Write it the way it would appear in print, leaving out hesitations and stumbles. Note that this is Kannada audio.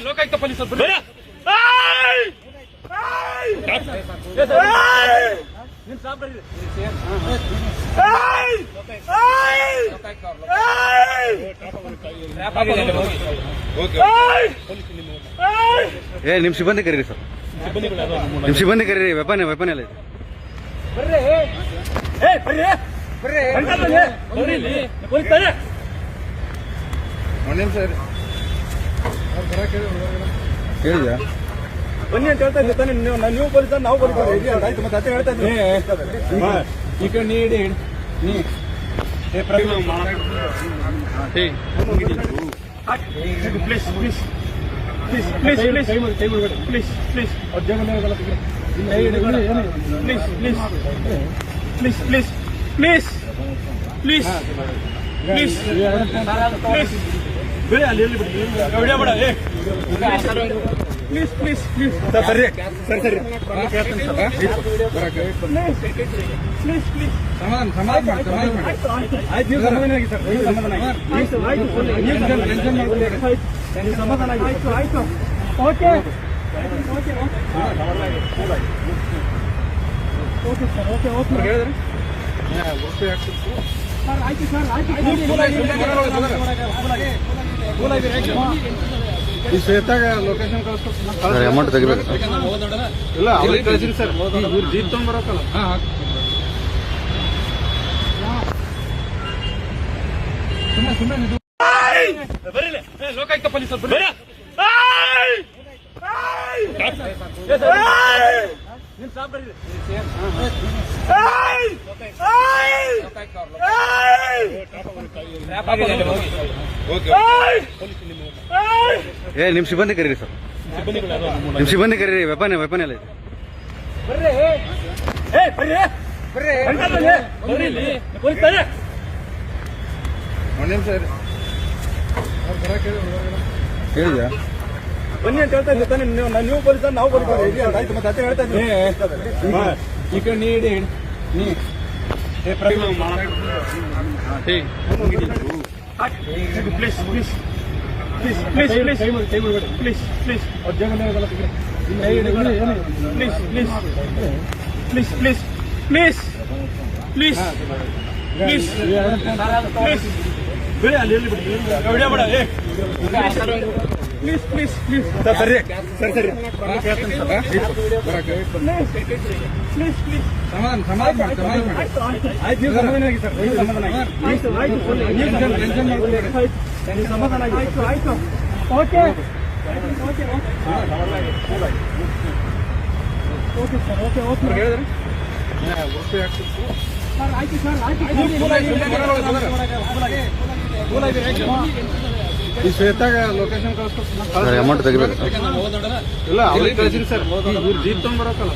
ಲೋಕಾಯುಕ್ತ ಪೊಲೀಸರು ಬರ್ರಿ. ನಿಮ್ ಸಿಬ್ಬಂದಿ ಕರೀರಿ ಸರ್, ನಿಮ್ ಸಿಬ್ಬಂದಿ ಕರೀರಿ. ವೆಪನ್ ಎಲ್ಲ ಇದೆ. ಹೇಳಿದ ಬನ್ನಿ ಅಂತ ಹೇಳ್ತಾ ಇದ್ದೀನಿ. ನೀವು ಪೊಲೀಸ್, ನಾವು ಪೊಲೀಸ್ ಆಯ್ತು. ಮತ್ತೆ ಅದೇ ಹೇಳ್ತಾ ಇದ್ದೀನಿ. ಈ ಕಡೆ ನೀಡಿ please please please please please please please please please please please please please ಬೇಡ, ಅಲ್ಲಿ ಎಲ್ಲಿ ಬಿಡಿ, ವಿಡಿಯೋ ಬೇಡ. ಪ್ಲೀಸ್ ಪ್ಲೀಸ್ ಪ್ಲೀಸ್ ಸರ್, ಸರಿ ಸರಿ ಸರಿ ಪ್ಲೀಸ್ ಪ್ಲೀಸ್ ಸಮಾಧಾನ ಆಯ್ತು. ನೀವು ಸಮಾಧಾನ ಆಗಿ ಸರ್, ಸಮಾಧಾನ ಆಗಿ ಸಮಾಧಾನ ಆಗಿ ಆಯ್ತು ಆಯ್ತು. Okay okay okay sir, okay okay ಹೇಳಿದ್ರೆ ಸರ್. ಆಯ್ತು ಸರ್, ಆಯ್ತು. ಈ ಶ್ವೇತಾಗ ಲೊಕೇಶನ್ ಕಳಿಸ್ತಾರೆ. ಅಮೌಂಟ್ ತೆಗಿಬೇಕು ಇಲ್ಲ, ಅವ್ರಿಗೆ ಕಳಿಸಿರಿ ಸರ್. ಇವ್ರು ಜೀಪ್ ತಗೊಂಡ್ಬರಕ್ಕಲ್ಲ. ಬರೀ ಲೋಕಾಯುಕ್ತ ಪೊಲೀಸರು ಬರ್ರಿ. ನಿಮ್ ಸಾಬ್ ಬರ್ರಿ. ನಿಮ್ ಸಿಬ್ಬಂದಿ ಕರೀರಿ ಸರ್, ನಿಮ್ ಸಿಬ್ಬಂದಿ ಕರೀರಿ. ವೆಪನ್ ಎಲ್ಲ ಇದೆ. ಹೇಳಿದ ಬನ್ನಿ ಅಂತ ಹೇಳ್ತಾ ಇದ್ದೀನಿ. ನೀವು ಪೊಲೀಸ್, ನಾವು ಪೊಲೀಸ್ ಆಯ್ತು. ಮತ್ತೆ ಅದೇ ಹೇಳ್ತಾ ಇದ್ದೀನಿ. ಈ ಕಡೆ ನೀಡಿ please please please please please please please please please please please please please ಬೇಡ, ಅಲ್ಲಿ ಎಲ್ಲಿ ಬಿಡಿ, ವಿಡಿಯೋ ಬೇಡ. ಪ್ಲೀಸ್ ಪ್ಲೀಸ್ ಪ್ಲೀಸ್ ಸರ್, ಸರಿ ಸರಿ ಸರಿ ಪ್ಲೀಸ್ ಪ್ಲೀಸ್ ಸಮಾಧಾನ ಆಯ್ತು. ನೀವು ಸಮಾಧಾನ ಆಗಿ ಸರ್, ಸಮಾಧಾನ ಆಗಿ ಸಮಾಧಾನ ಆಗಿ ಆಯ್ತು ಆಯ್ತು. Okay okay okay sir, okay okay ಹೇಳಿದ್ರೆ ಸರ್. ಆಯ್ತು ಸರ್, ಆಯ್ತು. ಈ ಶ್ವೇತಾಗ ಲೊಕೇಶನ್ ಕಳಿಸ್ತಾರೆ. ಅಮೌಂಟ್ ತೆಗಿಬೇಕು ಇಲ್ಲ, ಅವ್ರಿಗೆ ಕಳಿಸಿರಿ ಸರ್. ಇವ್ರು ಜೀಪ್ ತಗೊಂಡ್ಬರಕ್ಕಲ್ಲ.